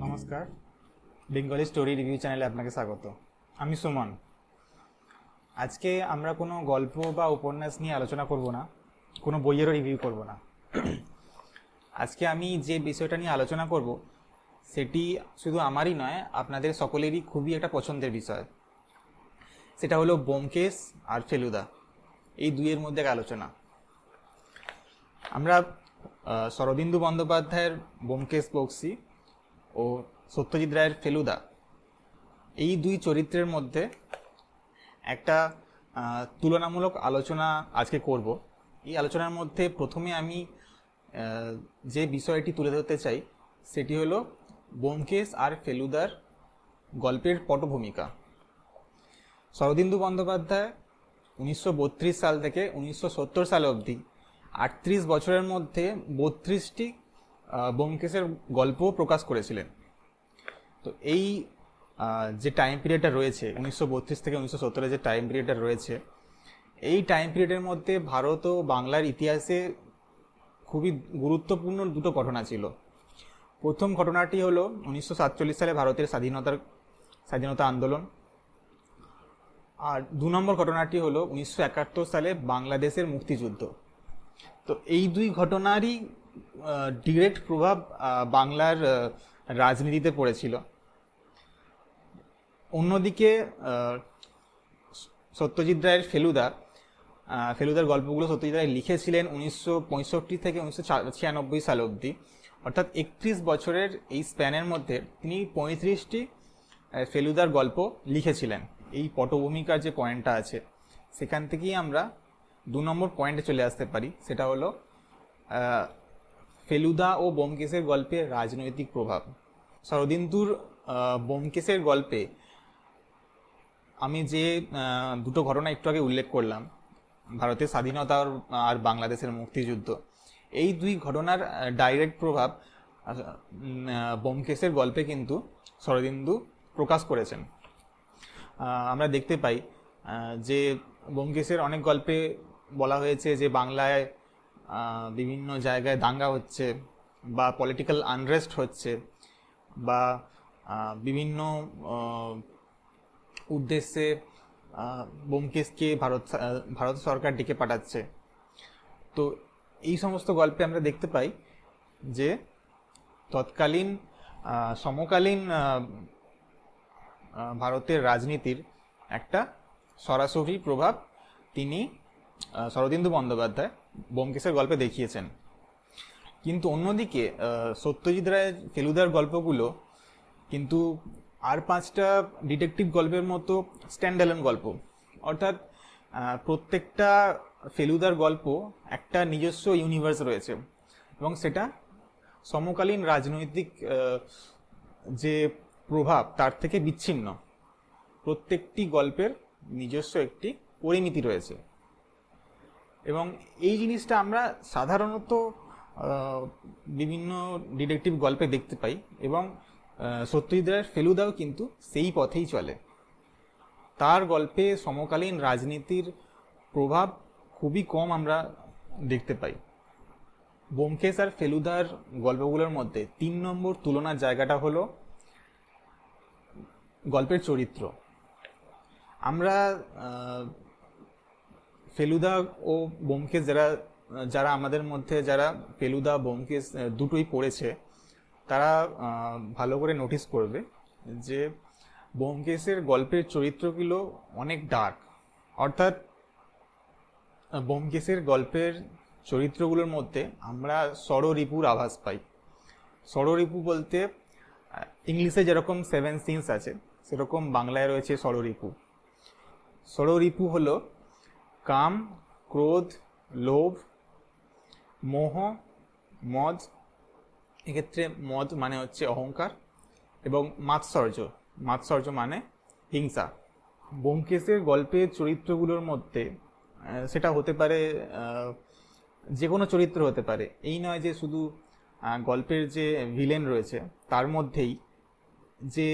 নমস্কার, Bengali story review চ্যানেলে আপনাকে স্বাগত। আমি সুমন। আজকে আমরা কোনো গল্প বা উপন্যাস নিয়ে আলোচনা করব না, কোনো বইয়েরও রিভিউ করব না। আজকে আমি যে বিষয়টা নিয়ে আলোচনা করব সেটি শুধু আমারই নয়, আপনাদের সকলেরই খুবই একটা পছন্দের বিষয়। সেটা হলো ব্যোমকেশ আর ফেলুদা, এই দুইয়ের মধ্যে এক আলোচনা। আমরা শরদিন্দু বন্দ্যোপাধ্যায়ের ব্যোমকেশ বক্সী ও সত্যজিৎ রায়ের ফেলুদা, এই দুই চরিত্রের মধ্যে একটা তুলনামূলক আলোচনা আজকে করব। এই আলোচনার মধ্যে প্রথমে আমি যে বিষয়টি তুলে ধরতে চাই সেটি হলো ব্যোমকেশ আর ফেলুদার গল্পের পটভূমিকা। শরদিন্দু বন্দ্যোপাধ্যায় 1932 সাল থেকে 1970 সাল অবধি 38 বছরের মধ্যে 32টি ব্যোমকেশের গল্প প্রকাশ করেছিলেন। তো এই যে টাইম পিরিয়ডটা রয়েছে 1932 থেকে 1970 যে টাইম পিরিয়ডটা রয়েছে, এই টাইম পিরিয়ডের মধ্যে ভারত ও বাংলার ইতিহাসে খুবই গুরুত্বপূর্ণ দুটো ঘটনা ছিল। প্রথম ঘটনাটি হলো 1947 সালে ভারতের স্বাধীনতা আন্দোলন, আর 2 নম্বর ঘটনাটি হলো 1971 সালে বাংলাদেশের মুক্তিযুদ্ধ। তো এই দুই ঘটনারই ডিরেক্ট প্রভাব বাংলার রাজনীতিতে পড়েছিল। অন্যদিকে সত্যজিৎ রায়ের ফেলুদার গল্পগুলো সত্যজিৎ রায় লিখেছিলেন 1965 থেকে 1996 সাল অবধি, অর্থাৎ 31 বছরের এই স্প্যানের মধ্যে তিনি 35টি ফেলুদার গল্প লিখেছিলেন। এই পটভূমিকার যে পয়েন্টটা আছে সেখান থেকেই আমরা 2 নম্বর পয়েন্টে চলে আসতে পারি। সেটা হলো ফেলুদা ও ব্যোমকেশের গল্পে রাজনৈতিক প্রভাব। শরদিন্দুর ব্যোমকেশের গল্পে আমি যে দুটো ঘটনা একটু আগে উল্লেখ করলাম, ভারতের স্বাধীনতা আর বাংলাদেশের মুক্তিযুদ্ধ, এই দুই ঘটনার ডাইরেক্ট প্রভাব ব্যোমকেশের গল্পে কিন্তু শরদিন্দু প্রকাশ করেছেন। আমরা দেখতে পাই যে ব্যোমকেশের অনেক গল্পে বলা হয়েছে যে বাংলায় বিভিন্ন জায়গায় দাঙ্গা হচ্ছে বা পলিটিক্যাল আনরেস্ট হচ্ছে বা বিভিন্ন উদ্দেশ্যে ব্যোমকেশকে ভারত সরকার ডেকে পাঠাচ্ছে। তো এই সমস্ত গল্পে আমরা দেখতে পাই যে তৎকালীন সমকালীন ভারতের রাজনীতির একটা সরাসরি প্রভাব তিনি শরদিন্দু বন্দ্যোপাধ্যায় ব্যোমকেশের গল্পে দেখিয়েছেন। কিন্তু অন্যদিকে সত্যজিৎ রায়ের ফেলুদার গল্পগুলো কিন্তু আর 5টা ডিটেকটিভ গল্পের মতো স্ট্যান্ডঅ্যালোন গল্প, অর্থাৎ প্রত্যেকটা ফেলুদার গল্প একটা নিজস্ব ইউনিভার্স রয়েছে এবং সেটা সমকালীন রাজনৈতিক যে প্রভাব তার থেকে বিচ্ছিন্ন। প্রত্যেকটি গল্পের নিজস্ব একটি পরিমিতি রয়েছে এবং এই জিনিসটা আমরা সাধারণত বিভিন্ন ডিটেকটিভ গল্পে দেখতে পাই এবং সত্যজিৎ রায়ের ফেলুদাও কিন্তু সেই পথেই চলে। তার গল্পে সমকালীন রাজনীতির প্রভাব খুবই কম আমরা দেখতে পাই। ব্যোমকেশ আর ফেলুদার গল্পগুলোর মধ্যে 3 নম্বর তুলনার জায়গাটা হলো গল্পের চরিত্র। আমরা ফেলুদা ও ব্যোমকেশ যারা আমাদের মধ্যে যারা ফেলুদা ব্যোমকেশ দুটোই পড়েছে তারা ভালো করে নোটিস করবে যে ব্যোমকেশের গল্পের চরিত্রগুলো অনেক ডার্ক, অর্থাৎ ব্যোমকেশের গল্পের চরিত্রগুলোর মধ্যে আমরা ষড়রিপুর আভাস পাই। ষড়রিপু বলতে ইংলিশে যেরকম 7 সিনস আছে সেরকম বাংলায় রয়েছে ষড়রিপু। ষড়রিপু হলো কাম, ক্রোধ, লোভ, মোহ, মদ। এক্ষেত্রে মদ মানে হচ্ছে অহংকার, এবং মাৎসর্য মানে হিংসা। ব্যোমকেশের গল্পের চরিত্রগুলোর মধ্যে সেটা হতে পারে যে কোনো চরিত্র হতে পারে, এই নয় যে শুধু গল্পের যে ভিলেন রয়েছে তার মধ্যেই যে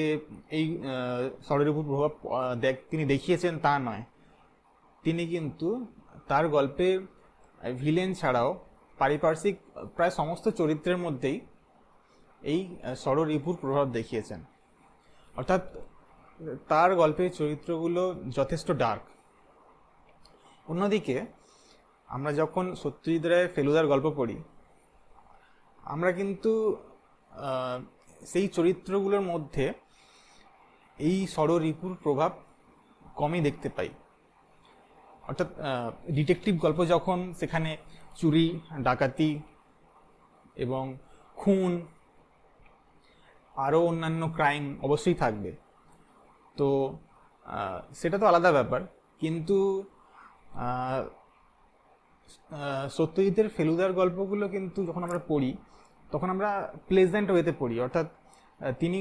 এই ষড়রিপুর প্রভাব তিনি দেখিয়েছেন তা নয়। তিনি কিন্তু তার গল্পে ভিলেন ছাড়াও পারিপার্শ্বিক প্রায় সমস্ত চরিত্রের মধ্যেই এই ষড়রিপুর প্রভাব দেখিয়েছেন। অর্থাৎ তার গল্পের চরিত্রগুলো যথেষ্ট ডার্ক। অন্যদিকে আমরা যখন সত্যজিৎ রায়ের ফেলুদার গল্প পড়ি, আমরা কিন্তু সেই চরিত্রগুলোর মধ্যে এই ষড়রিপুর প্রভাব কমই দেখতে পাই। অর্থাৎ ডিটেকটিভ গল্প যখন, সেখানে চুরি, ডাকাতি এবং খুন, আরও অন্যান্য ক্রাইম অবশ্যই থাকবে, তো সেটা তো আলাদা ব্যাপার। কিন্তু সত্যজিতের ফেলুদার গল্পগুলো কিন্তু যখন আমরা পড়ি, তখন আমরা প্লেজেন্ট ওয়েতে পড়ি। অর্থাৎ তিনি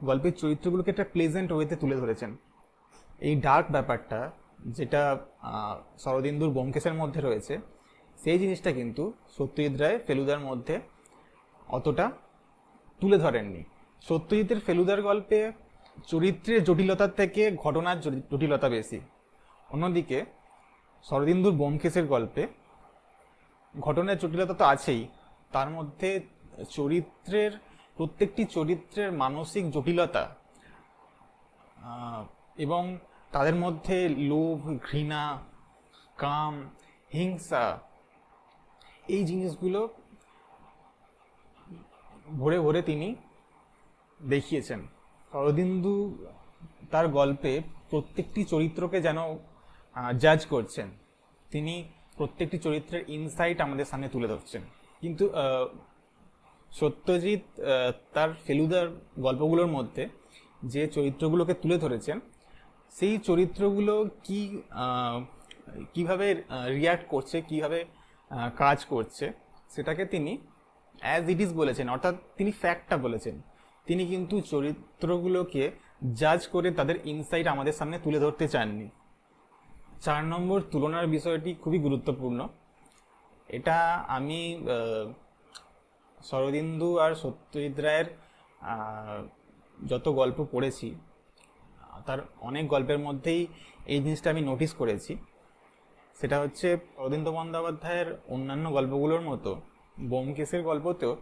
গল্পের চরিত্রগুলোকে একটা প্লেজেন্ট ওয়েতে তুলে ধরেছেন। এই ডার্ক ব্যাপারটা যেটা শরদিন্দুর ব্যোমকেশের মধ্যে রয়েছে, সেই জিনিসটা কিন্তু সত্যজিৎ রায় ফেলুদার মধ্যে অতটা তুলে ধরেননি। সত্যজিতের ফেলুদার গল্পে চরিত্রের জটিলতার থেকে ঘটনার জটিলতা বেশি। অন্যদিকে শরদিন্দুর ব্যোমকেশের গল্পে ঘটনার জটিলতা তো আছেই, তার মধ্যে প্রত্যেকটি চরিত্রের মানসিক জটিলতা এবং তাদের মধ্যে লোভ, ঘৃণা, কাম, হিংসা, এই জিনিসগুলো ভরে ভরে তিনি দেখিয়েছেন। শরদিন্দু তার গল্পে প্রত্যেকটি চরিত্রকে যেন জাজ করছেন, তিনি প্রত্যেকটি চরিত্রের ইনসাইট আমাদের সামনে তুলে ধরছেন। কিন্তু সত্যজিৎ তার ফেলুদার গল্পগুলোর মধ্যে যে চরিত্রগুলোকে তুলে ধরেছেন, সেই চরিত্রগুলো কিভাবে রিয়্যাক্ট করছে, কিভাবে কাজ করছে, সেটাকে তিনি অ্যাজ ইট ইজ বলেছেন। অর্থাৎ তিনি ফ্যাক্টটা বলেছেন, তিনি কিন্তু চরিত্রগুলোকে জাজ করে তাদের ইনসাইট আমাদের সামনে তুলে ধরতে চাননি। 4 নম্বর তুলনার বিষয়টি খুবই গুরুত্বপূর্ণ। এটা আমি শরদিন্দু আর সত্যজিৎ রায়ের যত গল্প পড়েছি, তার অনেক গল্পের মধ্যেই এই জিনিসটা আমি নোটিস করেছি। সেটা হচ্ছে, শরদিন্দু বন্দ্যোপাধ্যায়ের অন্যান্য গল্পগুলোর মতো ব্যোমকেশের গল্পতেও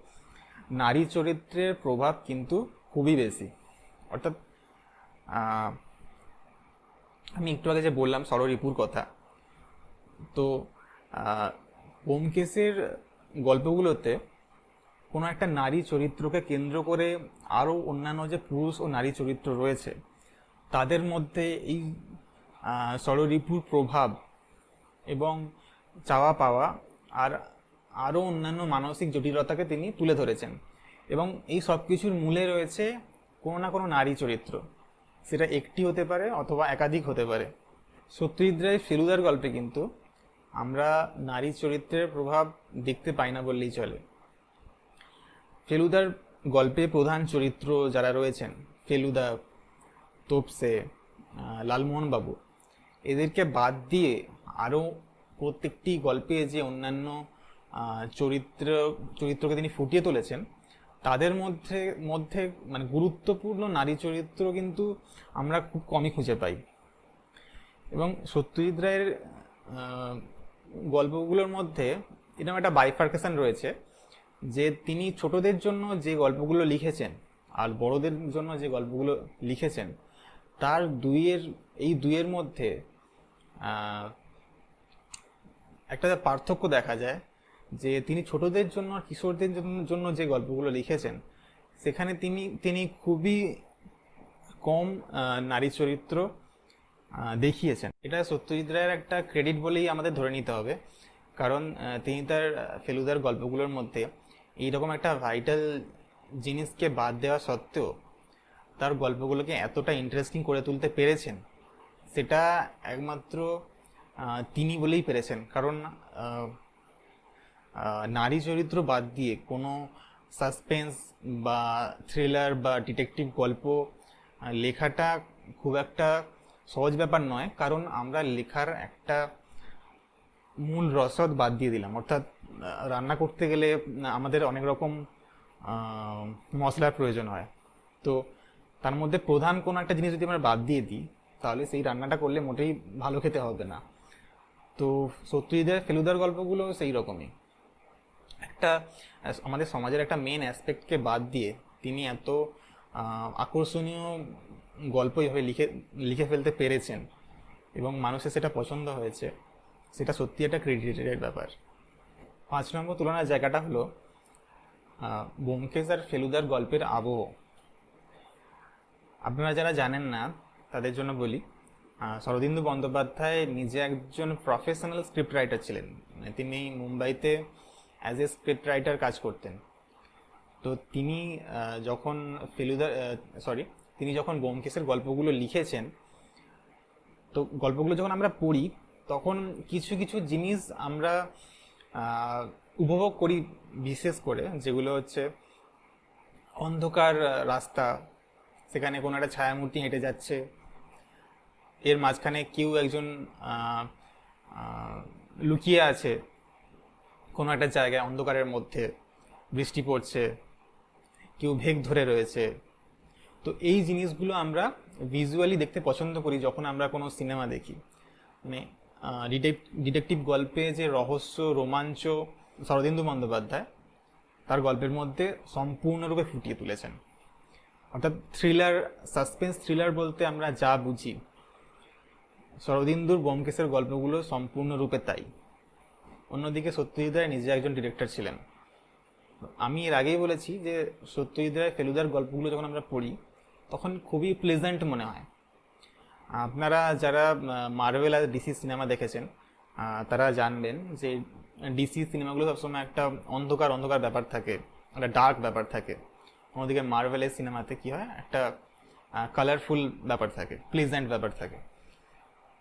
নারী চরিত্রের প্রভাব কিন্তু খুবই বেশি। অর্থাৎ আমি একটু আগে যে বললাম ষড়রিপুর কথা, তো ব্যোমকেশের গল্পগুলোতে কোনো একটা নারী চরিত্রকে কেন্দ্র করে আরও অন্যান্য যে পুরুষ ও নারী চরিত্র রয়েছে, তাদের মধ্যে এই ষড়রিপুর প্রভাব এবং চাওয়া পাওয়া আর আরও অন্যান্য মানসিক জটিলতাকে তিনি তুলে ধরেছেন। এবং এই সব কিছুর মূলে রয়েছে কোনো না কোনো নারী চরিত্র, সেটা একটি হতে পারে অথবা একাধিক হতে পারে। সত্যজিৎ রায় ফেলুদার গল্পে কিন্তু আমরা নারী চরিত্রের প্রভাব দেখতে পাই না বললেই চলে। ফেলুদার গল্পে প্রধান চরিত্র যারা রয়েছেন, ফেলুদা, তোপসে, লালমোহন বাবু, এদেরকে বাদ দিয়ে আরও প্রত্যেকটি গল্পে যে অন্যান্য চরিত্রকে তিনি ফুটিয়ে তুলেছেন, তাদের মধ্যে মধ্যে মানে গুরুত্বপূর্ণ নারী চরিত্র কিন্তু আমরা খুব কমই খুঁজে পাই। এবং সত্যজিৎ রায়ের গল্পগুলোর মধ্যে এরকম একটা বাইফার্কেশন রয়েছে যে তিনি ছোটদের জন্য যে গল্পগুলো লিখেছেন আর বড়দের জন্য যে গল্পগুলো লিখেছেন, তার এই দুইয়ের মধ্যে একটা পার্থক্য দেখা যায়। যে তিনি ছোটদের জন্য আর কিশোরদের জন্য যে গল্পগুলো লিখেছেন, সেখানে তিনি খুবই কম নারী চরিত্র দেখিয়েছেন। এটা সত্যজিৎ রায়ের একটা ক্রেডিট বলেই আমাদের ধরে নিতে হবে, কারণ তিনি তার ফেলুদার গল্পগুলোর মধ্যে এইরকম একটা ভাইটাল জিনিসকে বাদ দেওয়া সত্ত্বেও তার গল্পগুলোকে এতটা ইন্টারেস্টিং করে তুলতে পেরেছেন, সেটা একমাত্র তিনি বলেই পেরেছেন। কারণ নারী চরিত্র বাদ দিয়ে কোনো সাসপেন্স বা থ্রিলার বা ডিটেকটিভ গল্প লেখাটা খুব একটা সহজ ব্যাপার নয়, কারণ আমরা লেখার একটা মূল রসদ বাদ দিয়ে দিলাম। অর্থাৎ রান্না করতে গেলে আমাদের অনেক রকম মশলার প্রয়োজন হয়, তো তার মধ্যে প্রধান কোনো একটা জিনিস যদি আমরা বাদ দিয়ে দিই, তাহলে সেই রান্নাটা করলে মোটেই ভালো খেতে হবে না। তো সত্যজিৎ রায়ের ফেলুদার গল্পগুলো সেই রকমই। একটা আমাদের সমাজের একটা মেন অ্যাসপেক্টকে বাদ দিয়ে তিনি এত আকর্ষণীয় গল্প এভাবে লিখে লিখে ফেলতে পেরেছেন এবং মানুষের সেটা পছন্দ হয়েছে, সেটা সত্যি একটা ক্রেডিটের ব্যাপার। 5 নম্বর তুলনার জায়গাটা হলো ব্যোমকেশ আর ফেলুদার গল্পের আবহ। আপনারা যারা জানেন না তাদের জন্য বলি, শরদিন্দু বন্দ্যোপাধ্যায় নিজে একজন প্রফেশনাল স্ক্রিপ্ট রাইটার ছিলেন। তিনি মুম্বাইতে অ্যাজ এ স্ক্রিপ্ট রাইটার কাজ করতেন। তো তিনি যখন তিনি যখন ব্যোমকেশের গল্পগুলো লিখেছেন, তো গল্পগুলো যখন আমরা পড়ি তখন কিছু কিছু জিনিস আমরা উপভোগ করি, বিশেষ করে যেগুলো হচ্ছে অন্ধকার রাস্তা, সেখানে কোনো একটা ছায়ামূর্তি হেঁটে যাচ্ছে, এর মাঝখানে কেউ একজন লুকিয়ে আছে কোনো একটা জায়গায় অন্ধকারের মধ্যে, বৃষ্টি পড়ছে, কেউ ভেগ ধরে রয়েছে। তো এই জিনিসগুলো আমরা ভিজুয়ালি দেখতে পছন্দ করি যখন আমরা কোনো সিনেমা দেখি। মানে ডিটেকটিভ গল্পে যে রহস্য, রোমাঞ্চ শরদিন্দু বন্দ্যোপাধ্যায় তার গল্পের মধ্যে সম্পূর্ণরূপে ফুটিয়ে তুলেছেন। অর্থাৎ থ্রিলার, সাসপেন্স থ্রিলার বলতে আমরা যা বুঝি, শরদিন্দুর ব্যোমকেশের গল্পগুলো সম্পূর্ণরূপে তাই। অন্যদিকে সত্যজিৎ রায় নিজে একজন ডিরেক্টর ছিলেন। আমি এর আগেই বলেছি যে সত্যজিৎ রায় ফেলুদার গল্পগুলো যখন আমরা পড়ি তখন খুবই প্লেজেন্ট মনে হয়। আপনারা যারা মার্ভেল আর ডিসি সিনেমা দেখেছেন তারা জানবেন যে ডিসি সিনেমাগুলো সবসময় একটা অন্ধকার অন্ধকার ব্যাপার থাকে, একটা ডার্ক ব্যাপার থাকে। অন্যদিকে মার্ভেলের সিনেমাতে কি হয়, একটা কালারফুল ব্যাপার থাকে, প্লেজেন্ট ব্যাপার থাকে।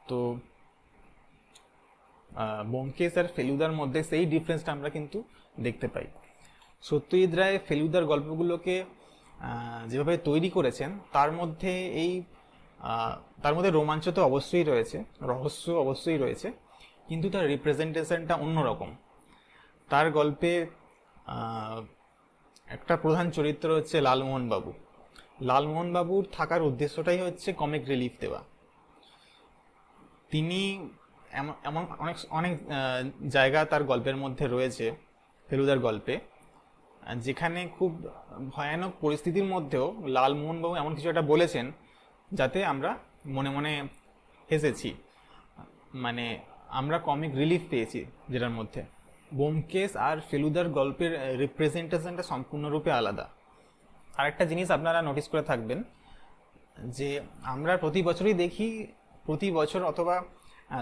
তো ব্যোমকেশ আর ফেলুদার মধ্যে সেই ডিফারেন্সটা আমরা কিন্তু দেখতে পাই। সত্যজিৎ রায় ফেলুদার গল্পগুলোকে যেভাবে তৈরি করেছেন তার মধ্যে রোমাঞ্চ তো অবশ্যই রয়েছে, রহস্য অবশ্যই রয়েছে, কিন্তু তার রিপ্রেজেন্টেশনটা অন্যরকম। তার গল্পে একটা প্রধান চরিত্র হচ্ছে লালমোহন বাবু। লালমোহন বাবুর থাকার উদ্দেশ্যটাই হচ্ছে কমিক রিলিফ দেওয়া। তিনি এমন অনেক অনেক জায়গা তার গল্পের মধ্যে রয়েছে, ফেলুদার গল্পে, যেখানে খুব ভয়ানক পরিস্থিতির মধ্যেও লালমোহনবাবু এমন কিছু একটা বলেছেন যাতে আমরা মনে মনে হেসেছি, মানে আমরা কমিক রিলিফ পেয়েছি যেটার মধ্যে। ব্যোমকেশ আর ফেলুদার গল্পের রিপ্রেজেন্টেশনটা সম্পূর্ণরূপে আলাদা। আরেকটা জিনিস আপনারা নোটিস করে থাকবেন যে আমরা প্রতি বছরই দেখি, প্রতি বছর অথবা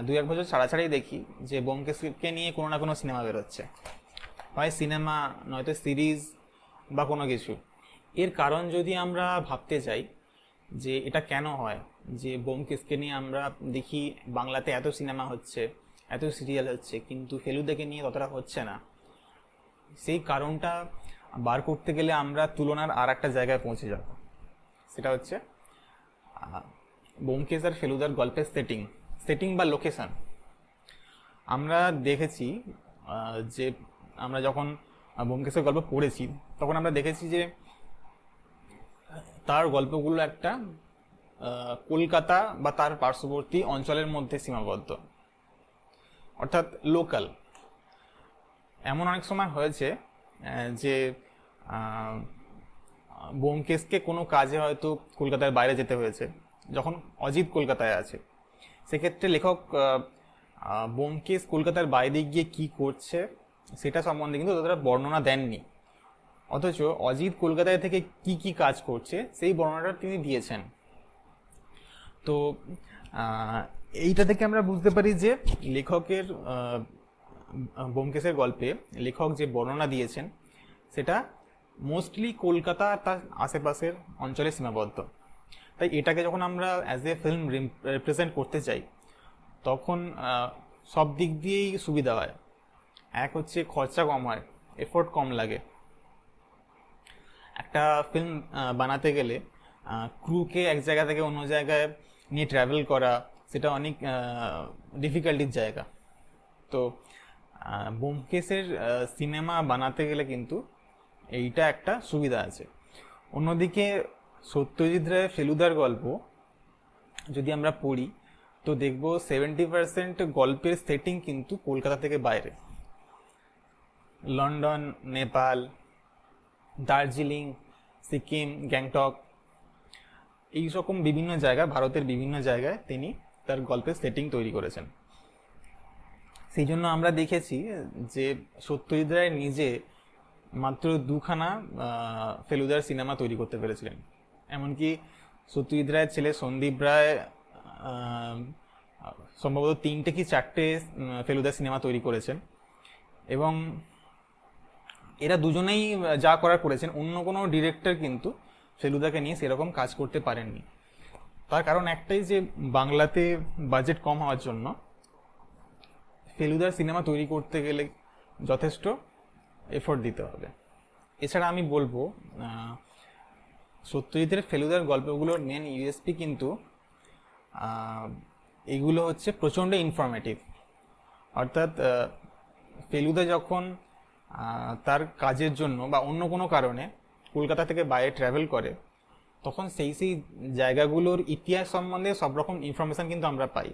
2-1 বছর ছাড়া ছাড়াই দেখি যে ব্যোমকেশকে নিয়ে কোনো না কোনো সিনেমা বেরোচ্ছে, হয় সিনেমা নয়তো সিরিজ বা কোনো কিছু। এর কারণ যদি আমরা ভাবতে চাই যে এটা কেন হয় যে ব্যোমকেশকে নিয়ে আমরা দেখি বাংলাতে এত সিনেমা হচ্ছে, এত সিরিয়াল হচ্ছে, কিন্তু ফেলুদাকে নিয়ে ততটা হচ্ছে না, সেই কারণটা বার করতে গেলে আমরা তুলনার আর একটা জায়গায় পৌঁছে যাব। সেটা হচ্ছে ব্যোমকেশ আর ফেলুদার গল্পের সেটিং বা লোকেশন। আমরা দেখেছি যে আমরা যখন ব্যোমকেশের গল্প পড়েছি তখন আমরা দেখেছি যে তার গল্পগুলো একটা কলকাতা বা তার পার্শ্ববর্তী অঞ্চলের মধ্যে সীমাবদ্ধ, অর্থাৎ লোকাল। এমন অনেক সময় হয়েছে যে ব্যোমকেশকে কোনো কাজে হয়তো কলকাতার বাইরে যেতে হয়েছে, যখন অজিত কলকাতায় আছে, সেক্ষেত্রে লেখক ব্যোমকেশ কলকাতার বাইরে গিয়ে কি করছে সেটা সম্বন্ধে কিন্তু ততটা বর্ণনা দেননি, অথচ অজিত কলকাতায় থেকে কি কি কাজ করছে সেই বর্ণনাটা তিনি দিয়েছেন। তো এইটা থেকে আমরা বুঝতে পারি যে লেখকের ব্যোমকেশের গল্পে লেখক যে বর্ণনা দিয়েছেন সেটা মোস্টলি কলকাতা তার আশেপাশের অঞ্চলে সীমাবদ্ধ। তাই এটাকে যখন আমরা অ্যাজ এ ফিল্ম রিপ্রেজেন্ট করতে চাই তখন সব দিক দিয়েই সুবিধা হয়। এক হচ্ছে খরচা কম হয়, এফোর্ট কম লাগে। একটা ফিল্ম বানাতে গেলে ক্রুকে এক জায়গা থেকে অন্য জায়গায় নিয়ে ট্রাভেল করা, সেটা অনেক ডিফিকাল্টির জায়গা। তো ব্যোমকেশের সিনেমা বানাতে গেলে কিন্তু এইটা একটা সুবিধা আছে। অন্যদিকে সত্যজিৎ রায় ফেলুদার গল্প যদি আমরা পড়ি তো দেখব 70% গল্পের সেটিং কিন্তু কলকাতা থেকে বাইরে। লন্ডন, নেপাল, দার্জিলিং, সিকিম, গ্যাংটক, এই রকম বিভিন্ন জায়গায়, ভারতের বিভিন্ন জায়গায় তিনি তার গল্পের সেটিং তৈরি করেছেন। সেই জন্য আমরা দেখেছি যে সত্যজিৎ রায় নিজে মাত্র দুখানা ফেলুদার সিনেমা তৈরি করতে পেরেছিলেন। এমনকি সত্যজিৎ রায়ের ছেলে সন্দীপ রায় আহ, সম্ভবত 3টে কি 4টে ফেলুদার সিনেমা তৈরি করেছেন, এবং এরা দুজনেই যা করার করেছেন। অন্য কোনো ডিরেক্টর কিন্তু ফেলুদাকে নিয়ে সেরকম কাজ করতে পারেননি। তার কারণ একটাই, যে বাংলাতে বাজেট কম হওয়ার জন্য ফেলুদার সিনেমা তৈরি করতে গেলে যথেষ্ট এফোর্ট দিতে হবে। এছাড়া আমি বলবো সত্যজিতের ফেলুদার গল্পগুলোর মেন ইউএসপি কিন্তু এগুলো হচ্ছে প্রচণ্ড ইনফরমেটিভ। অর্থাৎ ফেলুদা যখন তার কাজের জন্য বা অন্য কোনো কারণে কলকাতা থেকে বাইরে ট্রাভেল করে, তখন সেই সেই জায়গাগুলোর ইতিহাস সম্বন্ধে সব রকম ইনফরমেশান কিন্তু আমরা পাই।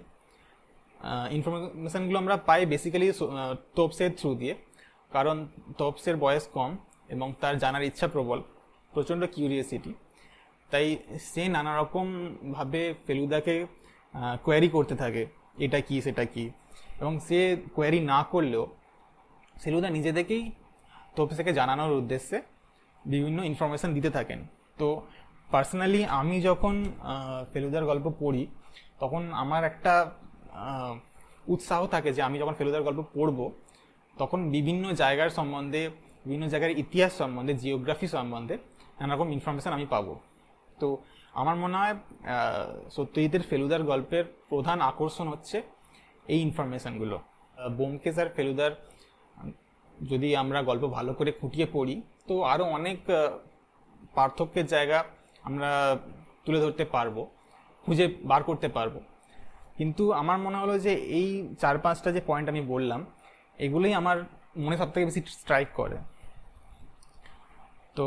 ইনফরমেশানগুলো আমরা পাই বেসিক্যালি তোপসের থ্রু দিয়ে, কারণ তোপসের বয়স কম এবং তার জানার ইচ্ছা প্রবল, প্রচণ্ড কিউরিয়াসিটি। তাই সে নানা রকমভাবে ফেলুদাকে কোয়ারি করতে থাকে, এটা কি সেটা কি, এবং সে কোয়ারি না করলেও ফেলুদা নিজে থেকেই তোপসেকে জানানোর উদ্দেশ্যে বিভিন্ন ইনফরমেশান দিতে থাকেন। তো পার্সোনালি আমি যখন ফেলুদার গল্প পড়ি, তখন আমার একটা উৎসাহ থাকে যে আমি যখন ফেলুদার গল্প পড়ব, তখন বিভিন্ন জায়গার সম্বন্ধে, বিভিন্ন জায়গার ইতিহাস সম্বন্ধে, জিওগ্রাফি সম্বন্ধে নানা রকম ইনফরমেশান আমি পাবো। তো আমার মনে হয় সত্যজিতের ফেলুদার গল্পের প্রধান আকর্ষণ হচ্ছে এই ইনফরমেশানগুলো। ব্যোমকেশ আর ফেলুদার যদি আমরা গল্প ভালো করে খুঁটিয়ে পড়ি, তো আরও অনেক পার্থক্যের জায়গা আমরা তুলে ধরতে পারবো, খুঁজে বার করতে পারবো। কিন্তু আমার মনে হলো যে এই 4-5টা যে পয়েন্ট আমি বললাম, এগুলোই আমার মনে সবথেকে বেশি স্ট্রাইক করে। তো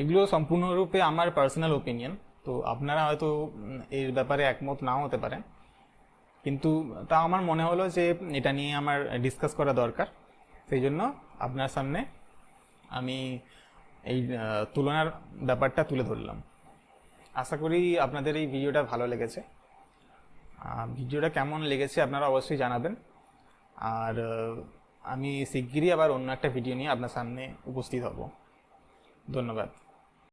এগুলো সম্পূর্ণরূপে আমার পার্সোনাল ওপিনিয়ন। তো আপনারা হয়তো এর ব্যাপারে একমত নাও হতে পারেন, কিন্তু তা আমার মনে হলো যে এটা নিয়ে আমার ডিসকাস করা দরকার। সেই জন্য আপনার সামনে আমি এই তুলনার ব্যাপারটা তুলে ধরলাম। আশা করি আপনাদের এই ভিডিওটা ভালো লেগেছে। ভিডিওটা কেমন লেগেছে আপনারা অবশ্যই জানাবেন। আর আমি শিগগিরই আবার অন্য একটা ভিডিও নিয়ে আপনার সামনে উপস্থিত হব। ধন্যবাদ।